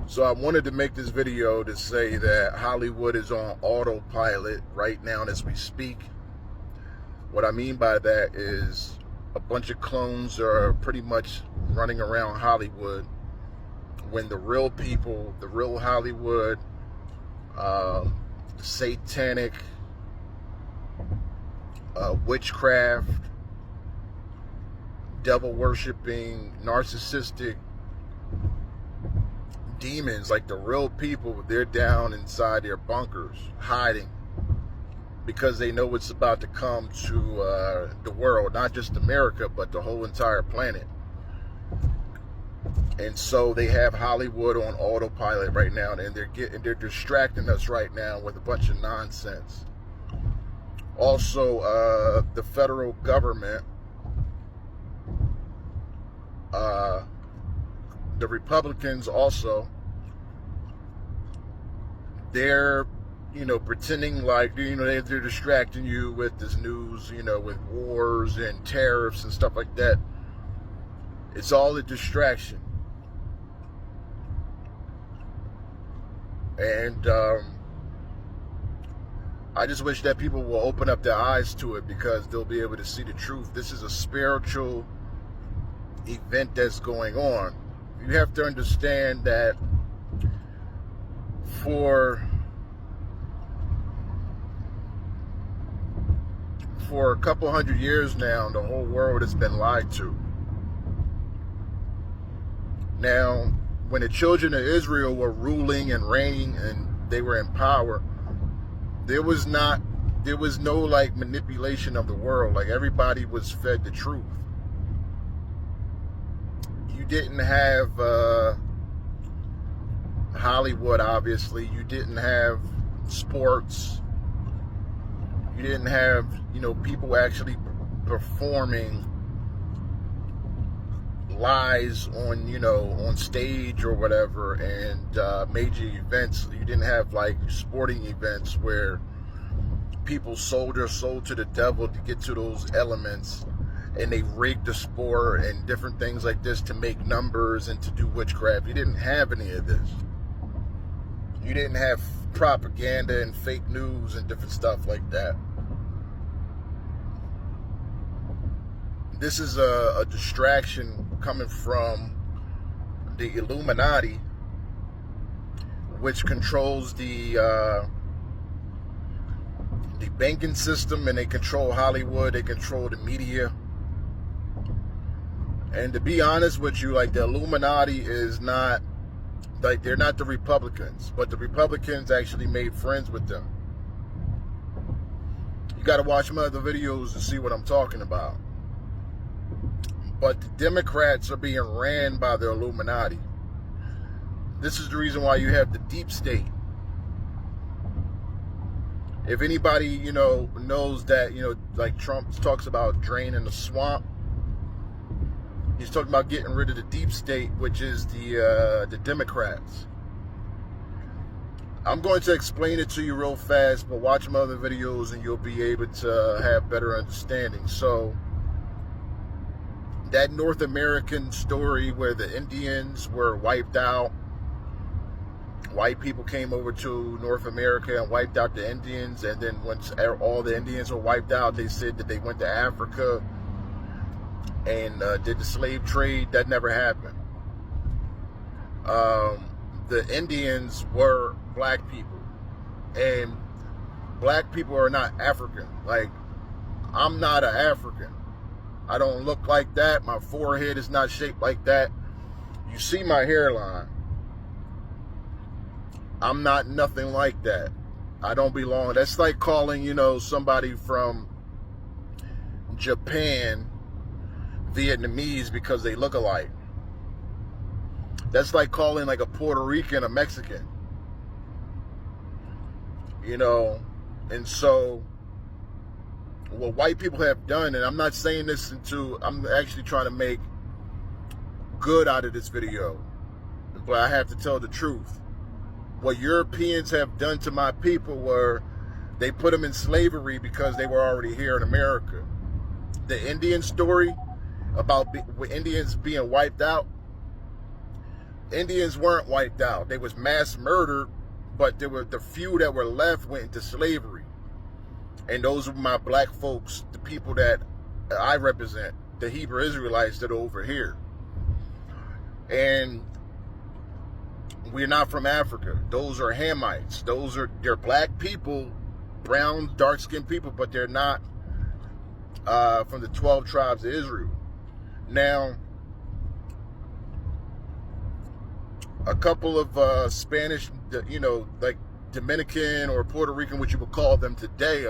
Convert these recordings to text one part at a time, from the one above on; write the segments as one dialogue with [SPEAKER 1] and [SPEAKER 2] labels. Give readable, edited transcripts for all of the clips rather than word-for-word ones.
[SPEAKER 1] So I wanted to make this video to say that Hollywood is on autopilot right now as we speak. What I mean by that is a bunch of clones are pretty much running around Hollywood when the real people, the real Hollywood, satanic, witchcraft, devil-worshipping, narcissistic demons, like the real people, they're down inside their bunkers, hiding, because they know what's about to come to the world, not just America, but the whole entire planet. And so they have Hollywood on autopilot right now, and they're distracting us right now with a bunch of nonsense. Also, the federal government, the Republicans also, they're, pretending like, they're distracting you with this news, with wars and tariffs and stuff like that. It's all a distraction. And I just wish that people will open up their eyes to it, because they'll be able to see the truth. This is a spiritual event that's going on. You have to understand that for a couple hundred years now, the whole world has been lied to. Now, when the children of Israel were ruling and reigning and they were in power, there was no like manipulation of the world. Like, everybody was fed the truth. You didn't have Hollywood, obviously. You didn't have sports. You didn't have, people actually performing lies on, on stage or whatever, and major events. You didn't have like sporting events where people sold their soul to the devil to get to those elements, and they rigged the sport and different things like this to make numbers and to do witchcraft. You didn't have any of this. You didn't have propaganda and fake news and different stuff like that. This is a distraction coming from the Illuminati, which controls the banking system, and they control Hollywood, they control the media. And to be honest with you, like, the Illuminati is not, like, they're not the Republicans, but the Republicans actually made friends with them. You got to watch my other videos to see what I'm talking about. But the Democrats are being ran by the Illuminati. This is the reason why you have the deep state. If anybody, knows that, like Trump talks about draining the swamp, he's talking about getting rid of the deep state, which is the Democrats. I'm going to explain it to you real fast, but watch my other videos and you'll be able to have better understanding. So, that North American story where the Indians were wiped out, white people came over to North America and wiped out the Indians, and then once all the Indians were wiped out, they said that they went to Africa and did the slave trade. That never happened. The Indians were black people, and black people are not African. Like, I'm not an African. I don't look like that. My forehead is not shaped like that. You see my hairline. I'm not nothing like that. I don't belong. That's like calling, somebody from Japan Vietnamese because they look alike. That's like calling like a Puerto Rican a Mexican. And so what white people have done, and I'm not saying this I'm actually trying to make good out of this video, but I have to tell the truth. What Europeans have done to my people were they put them in slavery because they were already here in America. The Indian story about Indians being wiped out, Indians weren't wiped out. They was mass murdered, but there were the few that were left went into slavery. And those are my black folks, the people that I represent, the Hebrew Israelites that are over here. And we're not from Africa. Those are Hamites. They're black people, brown, dark-skinned people, but they're not from the 12 tribes of Israel. Now, a couple of Spanish, like Dominican or Puerto Rican, which you would call them today,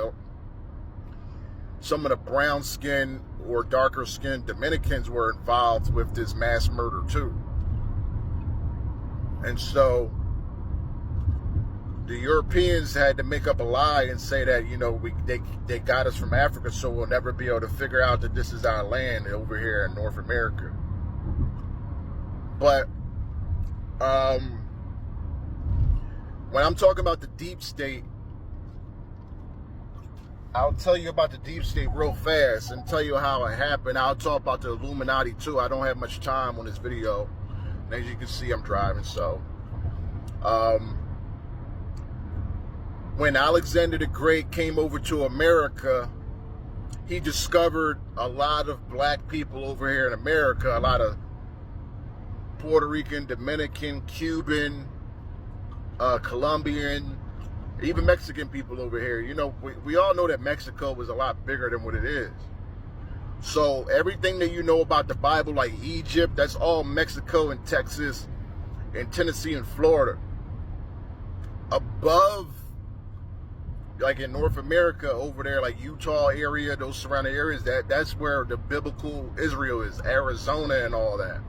[SPEAKER 1] some of the brown skin or darker skinned Dominicans were involved with this mass murder too. And so the Europeans had to make up a lie and say that, they got us from Africa, so we'll never be able to figure out that this is our land over here in North America. But when I'm talking about the deep state, I'll tell you about the deep state real fast and tell you how it happened. I'll talk about the Illuminati too. I don't have much time on this video. And as you can see, I'm driving, so. When Alexander the Great came over to America, he discovered a lot of black people over here in America, a lot of Puerto Rican, Dominican, Cuban, Colombian, even Mexican people over here. We all know that Mexico was a lot bigger than what it is. So everything that you know about the Bible, like Egypt, that's all Mexico and Texas and Tennessee and Florida. Above, like in North America over there, like Utah area, those surrounding areas, that's where the biblical Israel is, Arizona and all that.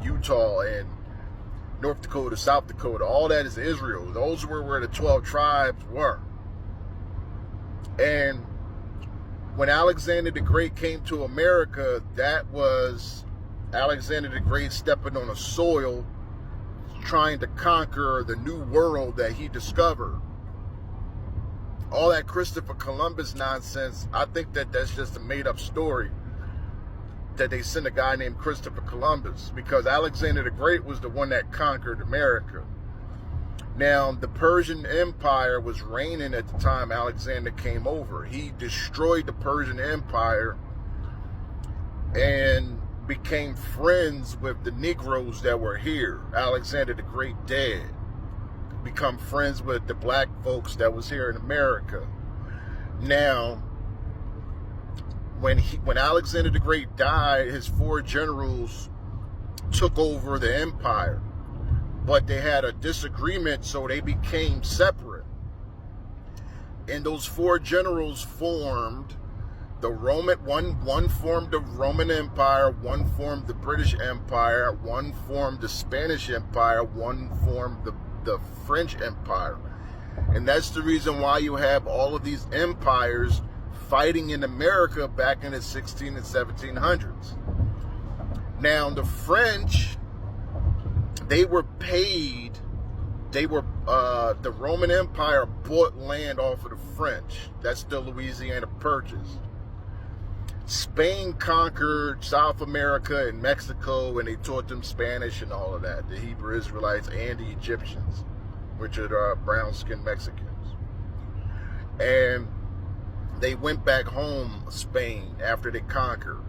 [SPEAKER 1] Utah and North Dakota, South Dakota, all that is Israel. Those were where the 12 tribes were. And when Alexander the Great came to America, that was Alexander the Great stepping on a soil, trying to conquer the new world that he discovered. All that Christopher Columbus nonsense, I think that's just a made-up story, that they sent a guy named Christopher Columbus, because Alexander the Great was the one that conquered America. Now, the Persian Empire was reigning at the time Alexander came over. He destroyed the Persian Empire and became friends with the negroes that were here. Alexander the Great dead. Become friends with the black folks that was here in America. Now, when Alexander the Great died, his 4 generals took over the empire, but they had a disagreement, so they became separate. And those 4 generals formed the Roman, one formed the Roman Empire, one formed the British Empire, one formed the Spanish Empire, one formed the French Empire. And that's the reason why you have all of these empires fighting in America back in the 16 and 1700s. Now, the French, they were paid, the Roman Empire bought land off of the French. That's the Louisiana Purchase. Spain conquered South America and Mexico, and they taught them Spanish and all of that, the Hebrew Israelites and the Egyptians, which are the brown-skinned Mexicans. And they went back home, Spain, after they conquered.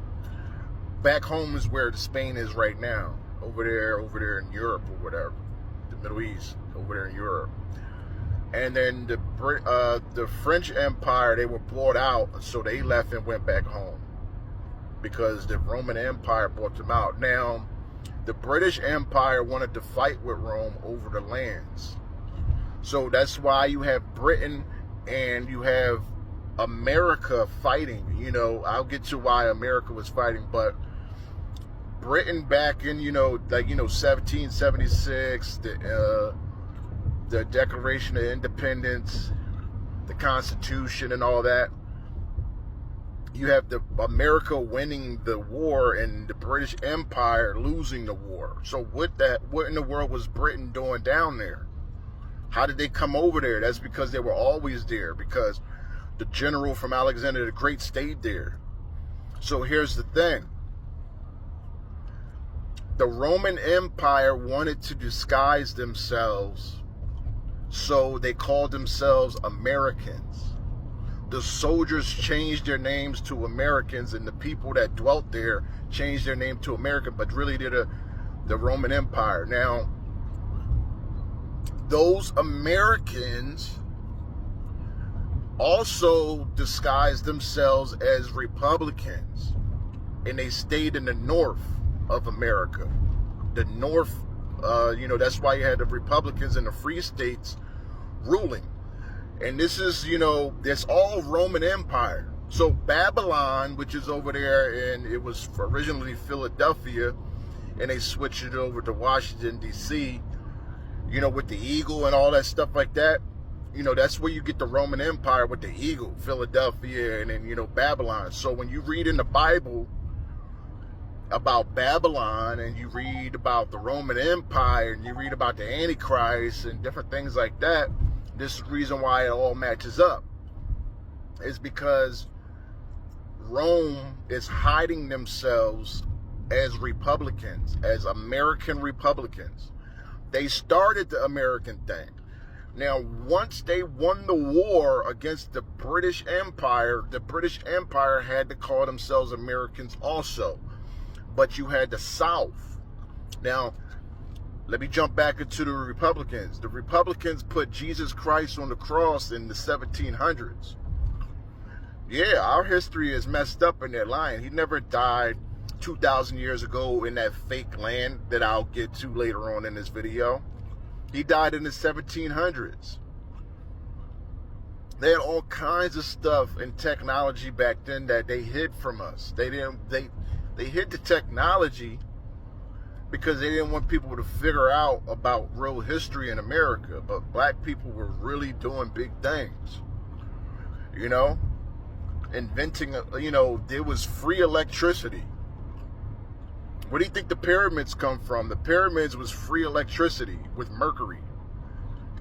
[SPEAKER 1] Back home is where Spain is right now, over there in Europe or whatever, the Middle East, over there in Europe. And then the French Empire, they were bought out, so they left and went back home because the Roman Empire bought them out. Now, the British Empire wanted to fight with Rome over the lands. So that's why you have Britain and you have America fighting. I'll get to why America was fighting, but Britain back in, 1776, the Declaration of Independence, the Constitution and all that, you have the America winning the war and the British Empire losing the war. So what in the world was Britain doing down there? How did they come over there? That's because they were always there, because the general from Alexander the Great stayed there. So here's the thing. The Roman Empire wanted to disguise themselves, so they called themselves Americans. The soldiers changed their names to Americans, and the people that dwelt there changed their name to American, but really they're the Roman Empire. Now, those Americans also disguised themselves as Republicans, and they stayed in the north of America. The north, that's why you had the Republicans in the free states ruling. And this is, that's all Roman Empire. So Babylon, which is over there, and it was originally Philadelphia, and they switched it over to Washington, D.C., with the eagle and all that stuff like that. That's where you get the Roman Empire, with the eagle, Philadelphia, and then, Babylon. So when you read in the Bible about Babylon, and you read about the Roman Empire, and you read about the Antichrist and different things like that, this is the reason why it all matches up. Is because Rome is hiding themselves as Republicans, as American Republicans. They started the American thing. Now, once they won the war against the British Empire had to call themselves Americans also. But you had the South. Now, let me jump back into the Republicans. The Republicans put Jesus Christ on the cross in the 1700s. Yeah, our history is messed up in that line. He never died 2,000 years ago in that fake land that I'll get to later on in this video. He died in the 1700s. They had all kinds of stuff and technology back then that they hid from us. They hid the technology because they didn't want people to figure out about real history in America. But black people were really doing big things. Inventing, there was free electricity. Where do you think the pyramids come from? The pyramids was free electricity with mercury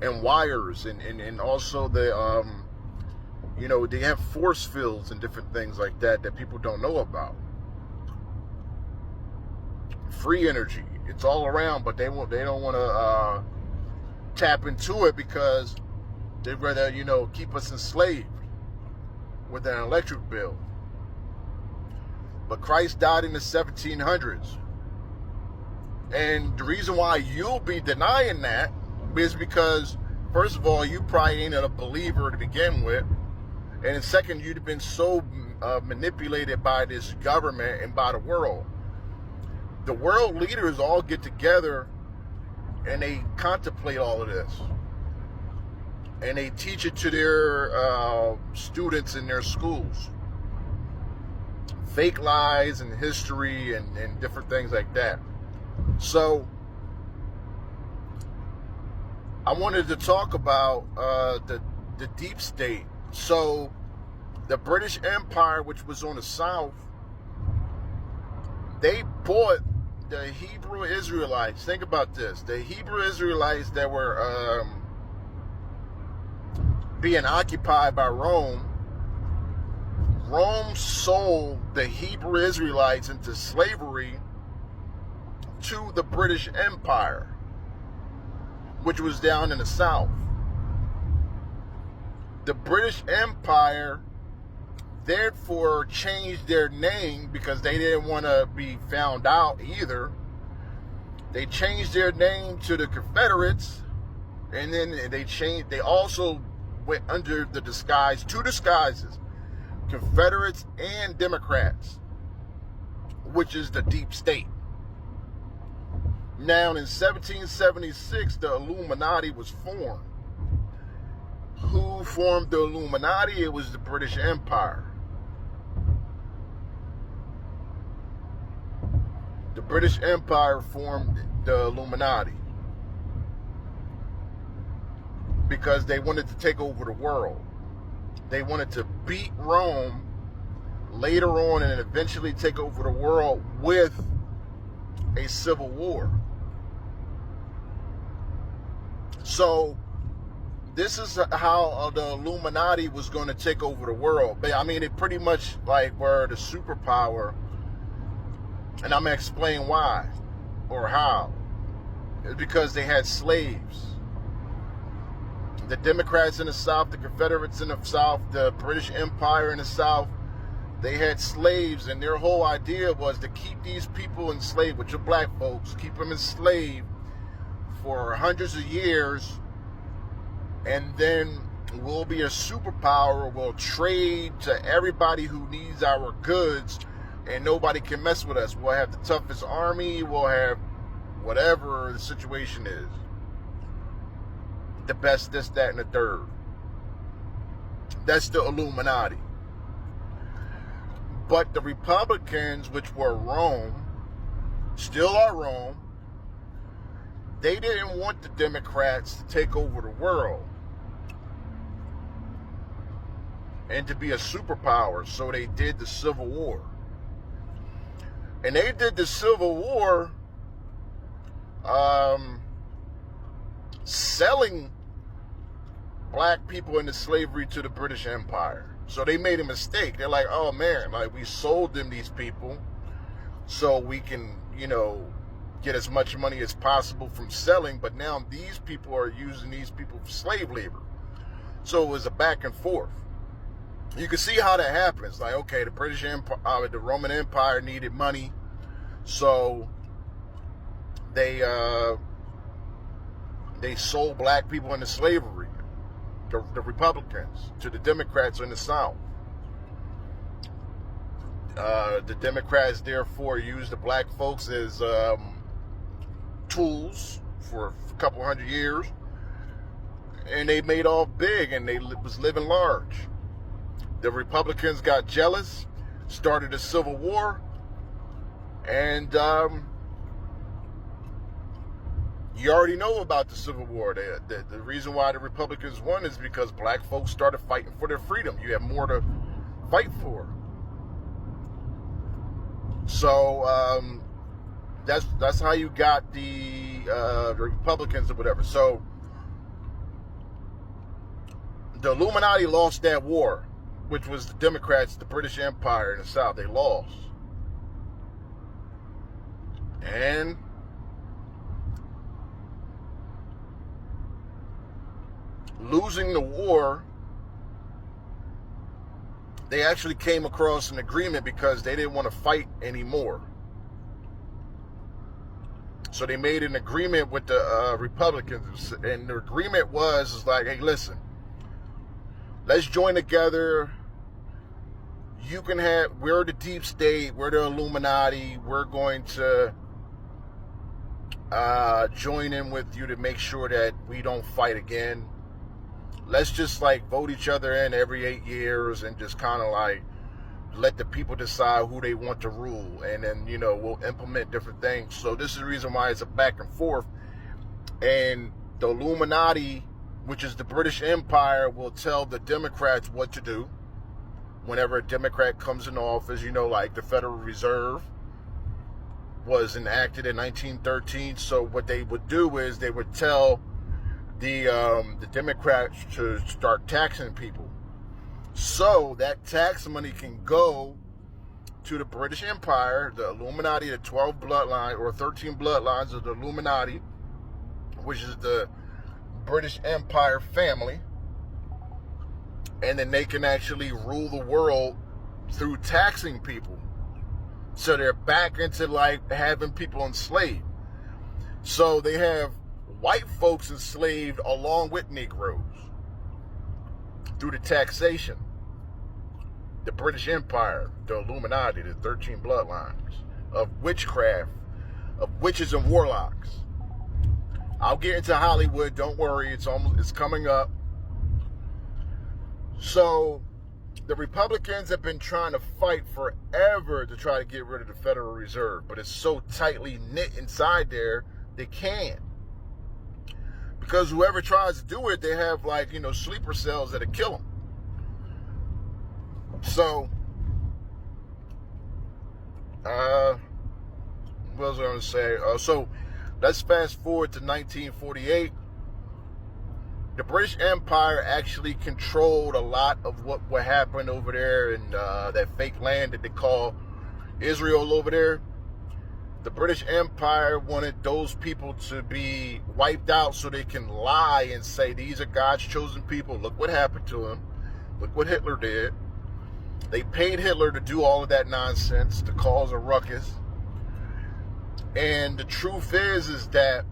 [SPEAKER 1] and wires, and also the, they have force fields and different things like that people don't know about. Free energy, it's all around, but they don't want to tap into it because they'd rather keep us enslaved with an electric bill. But Christ died in the 1700s, and the reason why you'll be denying that is because, first of all, you probably ain't a believer to begin with, and second, you've been so manipulated by this government and by the world. The world leaders all get together and they contemplate all of this. And they teach it to their students in their schools. Fake lies and history and different things like that. So, I wanted to talk about the deep state. So, the British Empire, which was on the south, they bought the Hebrew Israelites. Think about this. The Hebrew Israelites that were being occupied by Rome, Rome sold the Hebrew Israelites into slavery to the British Empire, which was down in the south. The British Empire therefore changed their name because they didn't want to be found out either. They changed their name to the Confederates, and then they also went under the disguise, two disguises, Confederates and Democrats, which is the deep state. Now, in 1776, the Illuminati was formed. Who formed the Illuminati? It was the British Empire. The British Empire formed the Illuminati because they wanted to take over the world. They wanted to beat Rome later on and eventually take over the world with a civil war. So this is how the Illuminati was going to take over the world. I mean, it pretty much like were the superpower, and I'm going to explain why. or how? It's because they had slaves. The Democrats in the South, the Confederates in the South, the British Empire in the South, they had slaves, and their whole idea was to keep these people enslaved, with your black folks, keep them enslaved for hundreds of years, and then we'll be a superpower, we'll trade to everybody who needs our goods, and nobody can mess with us. We'll have the toughest army, we'll have whatever the situation is. The best, this, that, and the third. That's the Illuminati. But the Republicans, which were Rome, still are Rome, they didn't want the Democrats to take over the world and to be a superpower, so they did the Civil War. And they did the Civil War selling black people into slavery to the British Empire. So they made a mistake. They're like, oh man, like we sold them these people so we can, get as much money as possible from selling, but now these people are using these people for slave labor. So it was a back and forth. You can see how that happens. Like, okay, the British Empire, the Roman Empire needed money, so they sold black people into slavery, the Republicans, to the Democrats in the South. The Democrats therefore used the black folks as tools for a couple hundred years, and they made off big, and they was living large. The Republicans got jealous, started a civil war, and you already know about the Civil War. The reason why the Republicans won is because black folks started fighting for their freedom. You have more to fight for. So that's how you got the Republicans or whatever. So the Illuminati lost that war, which was the Democrats, the British Empire in the South. They lost. And losing the war, they actually came across an agreement because they didn't want to fight anymore. So they made an agreement with the Republicans, and the agreement was like, hey, listen, let's join together. You can have, we're the deep state, we're the Illuminati, we're going to join in with you to make sure that we don't fight again. Let's just like vote each other in every 8 years and just kind of like let the people decide who they want to rule, and then we'll implement different things. So this is the reason why it's a back and forth. And the Illuminati, which is the British Empire, will tell the Democrats what to do whenever a Democrat comes in office. Like the Federal Reserve was enacted in 1913. So what they would do is they would tell the Democrats to start taxing people, so that tax money can go to the British Empire, the Illuminati, the 12 bloodlines or 13 bloodlines of the Illuminati, which is the British Empire family, and then they can actually rule the world through taxing people. So they're back into like having people enslaved. So they have white folks enslaved along with negroes through the taxation. The British Empire, the Illuminati, the 13 bloodlines of witchcraft, of witches and warlocks. I'll get into Hollywood, don't worry, it's coming up. So the Republicans have been trying to fight forever to try to get rid of the Federal Reserve, but it's so tightly knit inside there, they can't. Because whoever tries to do it, they have like, sleeper cells that'll kill them. So, what was I going to say? So, let's fast forward to 1948. The British Empire actually controlled a lot of what happened over there in that fake land that they call Israel over there. The British Empire wanted those people to be wiped out so they can lie and say, these are God's chosen people. Look what happened to them. Look what Hitler did. They paid Hitler to do all of that nonsense, to cause a ruckus. And the truth is that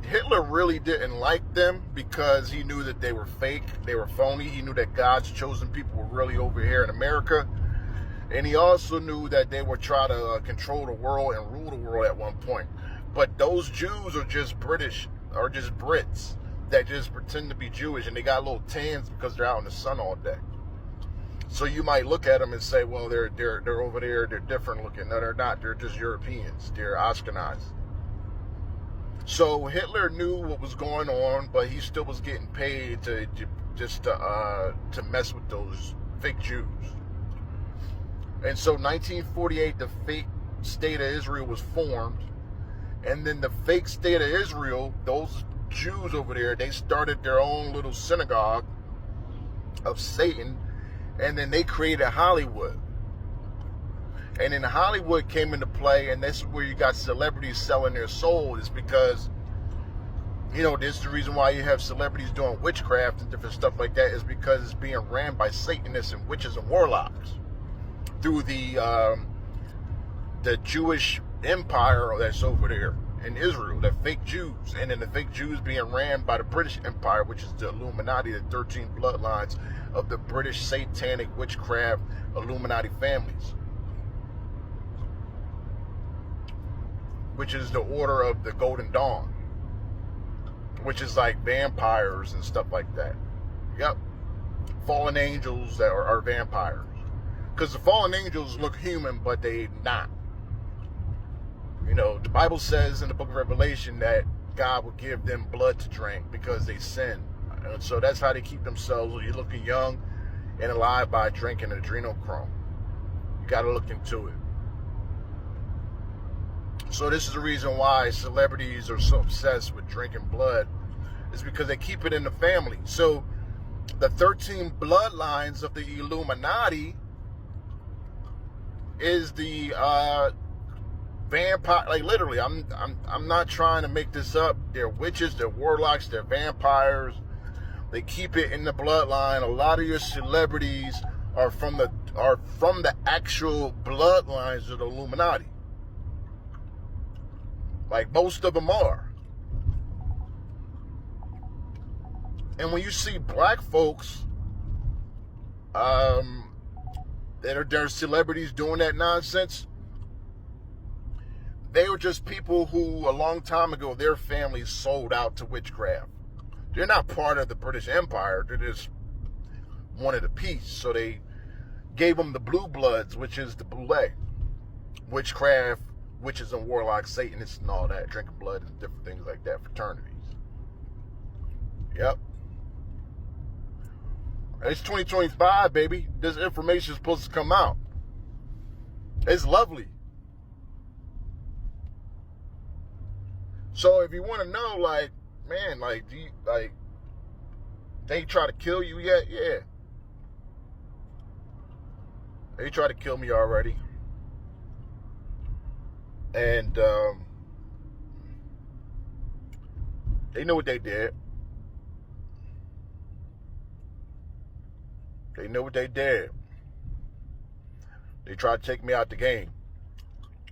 [SPEAKER 1] Hitler really didn't like them because he knew that they were fake, they were phony. He knew that God's chosen people were really over here in America. And he also knew that they would try to control the world and rule the world at one point. But those Jews are just British, or just Brits that just pretend to be Jewish, and they got little tans because they're out in the sun all day. So you might look at them and say, well, they're over there, they're different looking. No, they're not. They're just Europeans. They're Ashkenaz. So Hitler knew what was going on, but he still was getting paid to mess with those fake Jews. And so 1948, the fake state of Israel was formed. And then the fake state of Israel, those Jews over there, they started their own little synagogue of Satan. And then they created Hollywood. And then Hollywood came into play, and that's where you got celebrities selling their soul, is because, you know, this is the reason why you have celebrities doing witchcraft and different stuff like that, is because it's being ran by Satanists and witches and warlocks through the Jewish empire that's over there in Israel, the fake Jews. And then the fake Jews being ran by the British Empire, which is the Illuminati, the 13 bloodlines of the British satanic witchcraft Illuminati families, which is the Order of the Golden Dawn, which is like vampires and stuff like that. Yep. Fallen angels that are vampires. Because the fallen angels look human, but they not. You know, the Bible says in the book of Revelation that God will give them blood to drink because they sin. And so that's how they keep themselves. You're looking young and alive by drinking adrenochrome. You got to look into it. So this is the reason why celebrities are so obsessed with drinking blood. It's because they keep it in the family. So the 13 bloodlines of the Illuminati is the vampire. Like literally, I'm not trying to make this up. They're witches, they're warlocks, they're vampires. They keep it in the bloodline. A lot of your celebrities are from the actual bloodlines of the Illuminati. Like most of them are. And when you see black folks that are their celebrities doing that nonsense, they were just people who a long time ago their families sold out to witchcraft. They're not part of the British Empire. They're just wanted a piece. So they gave them the blue bloods, which is the boule, witchcraft, witches and warlocks, Satanists and all that, drinking blood and different things like that, fraternities. Yep. It's 2025, baby. This information is supposed to come out. It's lovely. So if you want to know, like, man, like, do you, like, they try to kill you yet? Yeah. They tried to kill me already. And they know what they did. They know what they did. They tried to take me out the game.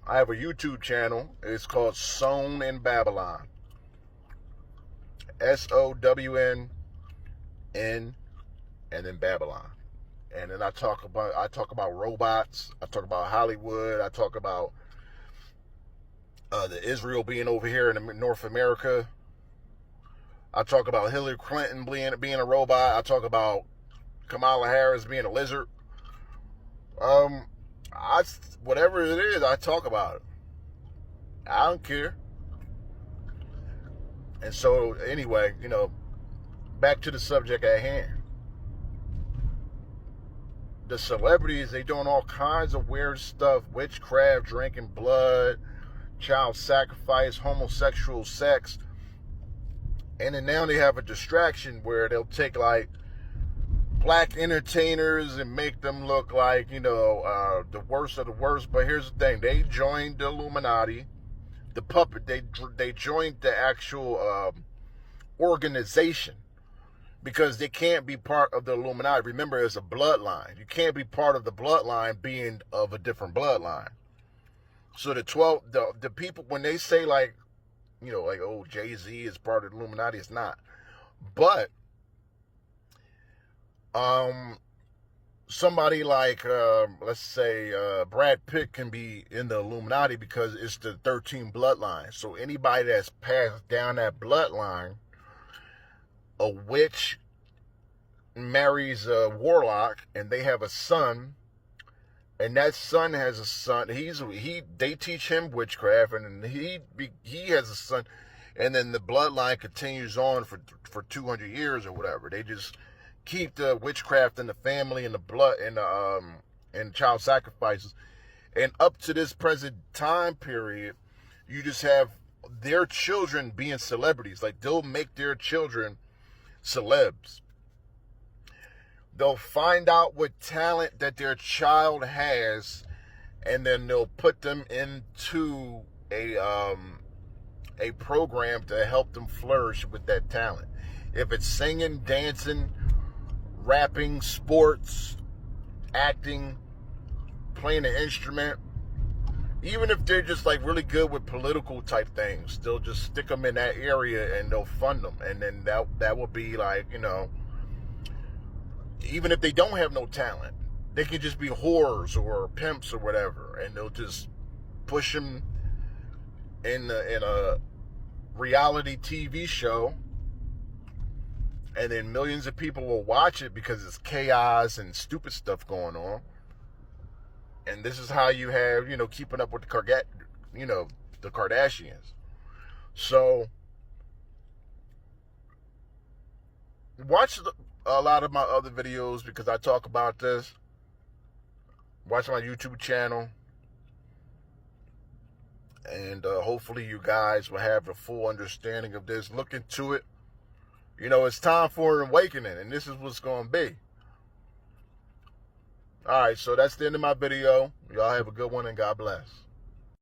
[SPEAKER 1] I have a YouTube channel. It's called Sown in Babylon. SOWN and then Babylon. And then I talk about robots. I talk about Hollywood. I talk about the Israel being over here in North America. I talk about Hillary Clinton being a robot. I talk about Kamala Harris being a lizard. Whatever it is, I talk about it. I don't care. And so, anyway, you know, back to the subject at hand. The celebrities, they doing all kinds of weird stuff. Witchcraft, drinking blood, child sacrifice, homosexual sex. And then now they have a distraction where they'll take, like, black entertainers and make them look like, the worst of the worst. But here's the thing: they joined the Illuminati, the puppet. They joined the actual organization because they can't be part of the Illuminati. Remember, it's a bloodline. You can't be part of the bloodline being of a different bloodline. So the people, when they say like, oh, Jay-Z is part of the Illuminati, it's not. But somebody like, let's say, Brad Pitt can be in the Illuminati because it's the 13 bloodline. So anybody that's passed down that bloodline, a witch marries a warlock and they have a son, and that son has a son. They teach him witchcraft, and he has a son, and then the bloodline continues on for 200 years or whatever. They just keep the witchcraft in the family and the blood and child sacrifices. And up to this present time period, you just have their children being celebrities. Like, they'll make their children celebs. They'll find out what talent that their child has, and then they'll put them into a program to help them flourish with that talent. If it's singing, dancing, rapping, sports, acting, playing an instrument, even if they're just like really good with political type things, they'll just stick them in that area and they'll fund them. And then that will be like, even if they don't have no talent, they could just be whores or pimps or whatever, and they'll just push them in a reality TV show, and then millions of people will watch it because it's chaos and stupid stuff going on. And this is how you have, keeping up with the Kardashians. So watch a lot of my other videos because I talk about this. Watch my YouTube channel, and hopefully you guys will have a full understanding of this. Look into it. It's time for an awakening, and this is what's going to be. All right, so that's the end of my video. Y'all have a good one, and God bless.